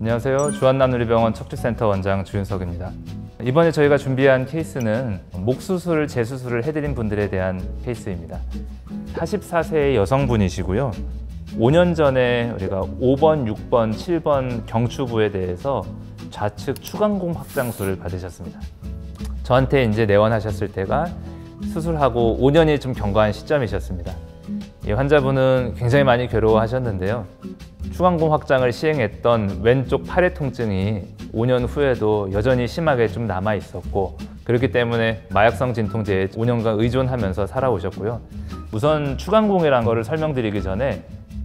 안녕하세요. 주한남누리병원 척추센터 원장 주윤석입니다. 이번에 저희가 준비한 케이스는 목 수술, 재수술을 해드린 분들에 대한 케이스입니다. 44세의 여성분이시고요. 5년 전에 우리가 5번, 6번, 7번 경추부에 대해서 좌측 추간공 확장술을 받으셨습니다. 저한테 이제 내원하셨을 때가 수술하고 5년이 좀 경과한 시점이셨습니다. 이 환자분은 굉장히 많이 괴로워하셨는데요. 추간공 확장을 시행했던 왼쪽 팔의 통증이 5년 후에도 여전히 심하게 좀 남아 있었고, 그렇기 때문에 마약성 진통제에 5년간 의존하면서 살아오셨고요. 우선 추간공이라는 것을 설명드리기 전에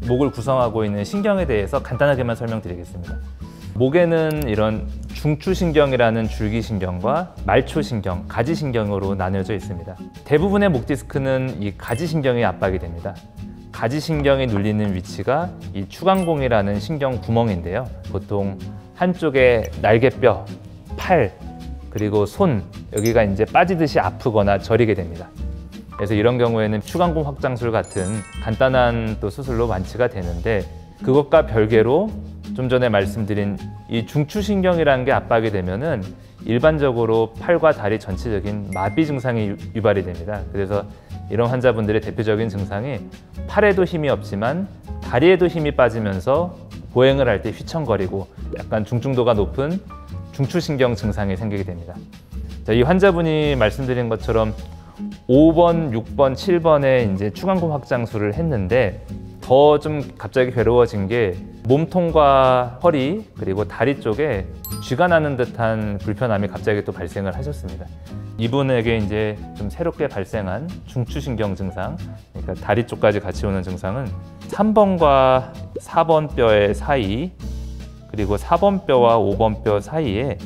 목을 구성하고 있는 신경에 대해서 간단하게만 설명드리겠습니다. 목에는 이런 중추신경이라는 줄기신경과 말초신경, 가지신경으로 나뉘어져 있습니다. 대부분의 목 디스크는 이 가지신경이 압박이 됩니다. 가지신경이 눌리는 위치가 이 추간공이라는 신경 구멍인데요. 보통 한쪽에 날개뼈, 팔, 그리고 손, 여기가 이제 빠지듯이 아프거나 저리게 됩니다. 그래서 이런 경우에는 추간공 확장술 같은 간단한 또 수술로 완치가 되는데, 그것과 별개로 좀 전에 말씀드린 이 중추신경이라는 게 압박이 되면은 일반적으로 팔과 다리 전체적인 마비 증상이 유발이 됩니다. 그래서 이런 환자분들의 대표적인 증상이 팔에도 힘이 없지만 다리에도 힘이 빠지면서 보행을 할 때 휘청거리고 약간 중증도가 높은 중추신경 증상이 생기게 됩니다. 자, 이 환자분이 말씀드린 것처럼 5번, 6번, 7번에 이제 추간공 확장술을 했는데 더 좀 갑자기 괴로워진 게 몸통과 허리 그리고 다리 쪽에 쥐가 나는 듯한 불편함이 갑자기 또 발생을 하셨습니다. 이분에게 이제 좀 새롭게 발생한 중추신경 증상, 그러니까 다리 쪽까지 같이 오는 증상은 3번과 4번 뼈의 사이, 그리고 4번 뼈와 5번 뼈 사이에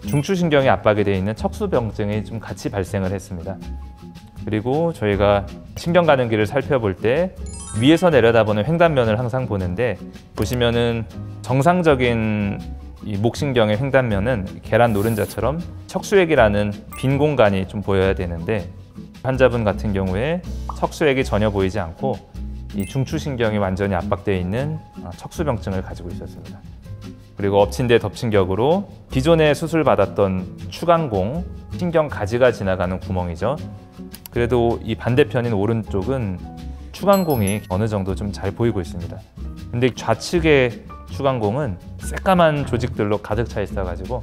중추신경이 압박이 되어 있는 척수병증이 좀 같이 발생을 했습니다. 그리고 저희가 신경 가는 길을 살펴볼 때 위에서 내려다보는 횡단면을 항상 보는데, 보시면은 정상적인 이 목신경의 횡단면은 계란 노른자처럼 척수액이라는 빈 공간이 좀 보여야 되는데, 환자분 같은 경우에 척수액이 전혀 보이지 않고 이 중추신경이 완전히 압박되어 있는 척수병증을 가지고 있었습니다. 그리고 엎친 데 덮친 격으로 기존에 수술받았던 추간공, 신경 가지가 지나가는 구멍이죠. 그래도 이 반대편인 오른쪽은 추간공이 어느 정도 좀 잘 보이고 있습니다. 근데 좌측의 추간공은 새까만 조직들로 가득 차 있어가지고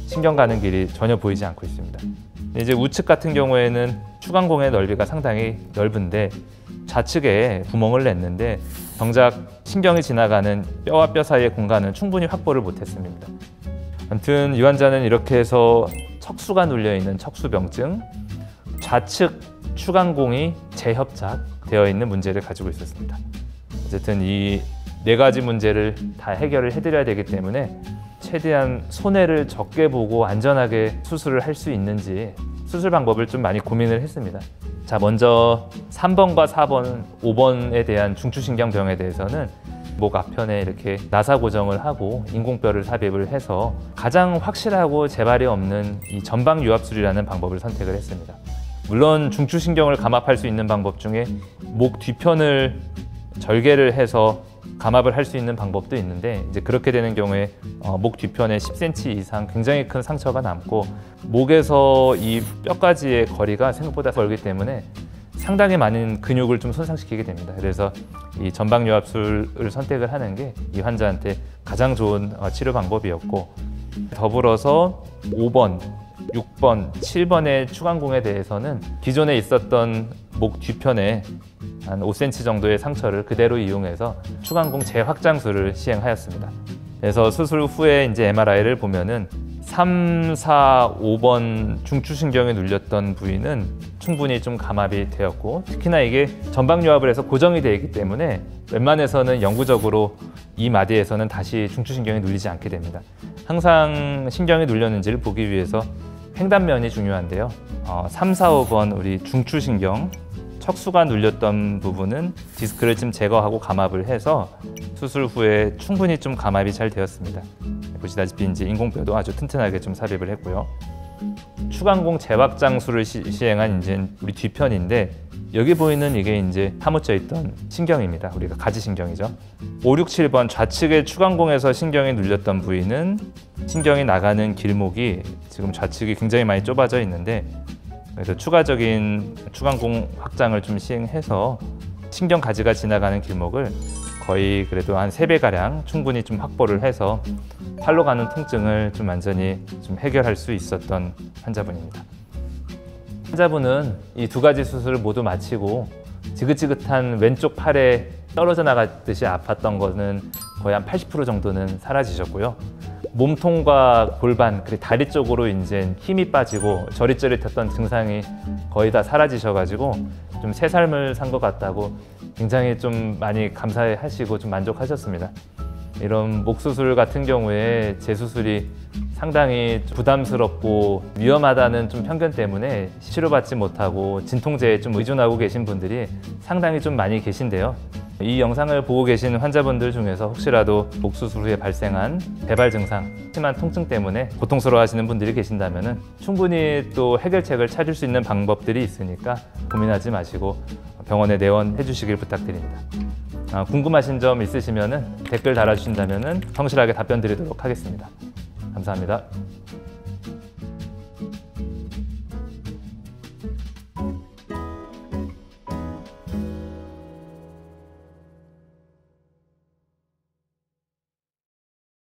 신경 가는 길이 전혀 보이지 않고 있습니다. 이제 우측 같은 경우에는 추간공의 넓이가 상당히 넓은데 좌측에 구멍을 냈는데 정작 신경이 지나가는 뼈와 뼈 사이의 공간은 충분히 확보를 못했습니다. 아무튼 이 환자는 이렇게 해서 척수가 눌려있는 척수병증, 좌측 추간공이 재협착되어 있는 문제를 가지고 있었습니다. 어쨌든 이 4가지 문제를 다 해결을 해드려야 되기 때문에 최대한 손해를 적게 보고 안전하게 수술을 할 수 있는지 수술 방법을 좀 많이 고민을 했습니다. 자, 먼저 3번과 4번, 5번에 대한 중추신경병에 대해서는 목 앞편에 이렇게 나사 고정을 하고 인공뼈를 삽입을 해서 가장 확실하고 재발이 없는 이 전방유압술이라는 방법을 선택을 했습니다. 물론 중추신경을 감압할 수 있는 방법 중에 목 뒤편을 절개를 해서 감압을 할 수 있는 방법도 있는데, 이제 그렇게 되는 경우에 목 뒤편에 10cm 이상 굉장히 큰 상처가 남고 목에서 이 뼈까지의 거리가 생각보다 멀기 때문에 상당히 많은 근육을 좀 손상시키게 됩니다. 그래서 이 전방유압술을 선택을 하는 게 이 환자한테 가장 좋은 치료 방법이었고, 더불어서 5번, 6번, 7번의 추간공에 대해서는 기존에 있었던 목 뒤편에 한 5cm 정도의 상처를 그대로 이용해서 추간공 재확장술을 시행하였습니다. 그래서 수술 후에 이제 MRI를 보면은 3, 4, 5번 중추신경에 눌렸던 부위는 충분히 좀 감압이 되었고, 특히나 이게 전방유압을 해서 고정이 되어 있기 때문에 웬만해서는 영구적으로 이 마디에서는 다시 중추신경이 눌리지 않게 됩니다. 항상 신경이 눌렸는지를 보기 위해서 횡단면이 중요한데요. 3, 4, 5번 우리 중추신경, 척수가 눌렸던 부분은 디스크를 좀 제거하고 감압을 해서 수술 후에 충분히 좀 감압이 잘 되었습니다. 보시다시피 이제 인공뼈도 아주 튼튼하게 좀 삽입을 했고요. 추간공 재확장술을 시행한 이제 우리 뒤편인데, 여기 보이는 이게 이제 파묻혀 있던 신경입니다. 우리가 가지신경이죠. 5, 6, 7번 좌측의 추간공에서 신경이 눌렸던 부위는 신경이 나가는 길목이 지금 좌측이 굉장히 많이 좁아져 있는데, 그래서 추가적인 추간공 확장을 좀 시행해서 신경 가지가 지나가는 길목을 거의 그래도 한 3배가량 충분히 좀 확보를 해서 팔로 가는 통증을 좀 완전히 좀 해결할 수 있었던 환자분입니다. 환자분은 이 2가지 수술을 모두 마치고 지긋지긋한 왼쪽 팔에 떨어져 나갔듯이 아팠던 거는 거의 한 80% 정도는 사라지셨고요. 몸통과 골반, 그리고 다리 쪽으로 이제 힘이 빠지고 저릿저릿했던 증상이 거의 다 사라지셔가지고 좀 새 삶을 산 것 같다고 굉장히 좀 많이 감사하시고 좀 만족하셨습니다. 이런 목 수술 같은 경우에 재수술이 상당히 부담스럽고 위험하다는 좀 편견 때문에 치료받지 못하고 진통제에 좀 의존하고 계신 분들이 상당히 좀 많이 계신데요. 이 영상을 보고 계신 환자분들 중에서 혹시라도 목 수술 후에 발생한 배발 증상, 심한 통증 때문에 고통스러워 하시는 분들이 계신다면 충분히 또 해결책을 찾을 수 있는 방법들이 있으니까 고민하지 마시고 병원에 내원해 주시길 부탁드립니다. 궁금하신 점 있으시면 댓글 달아주신다면 성실하게 답변 드리도록 하겠습니다. 감사합니다.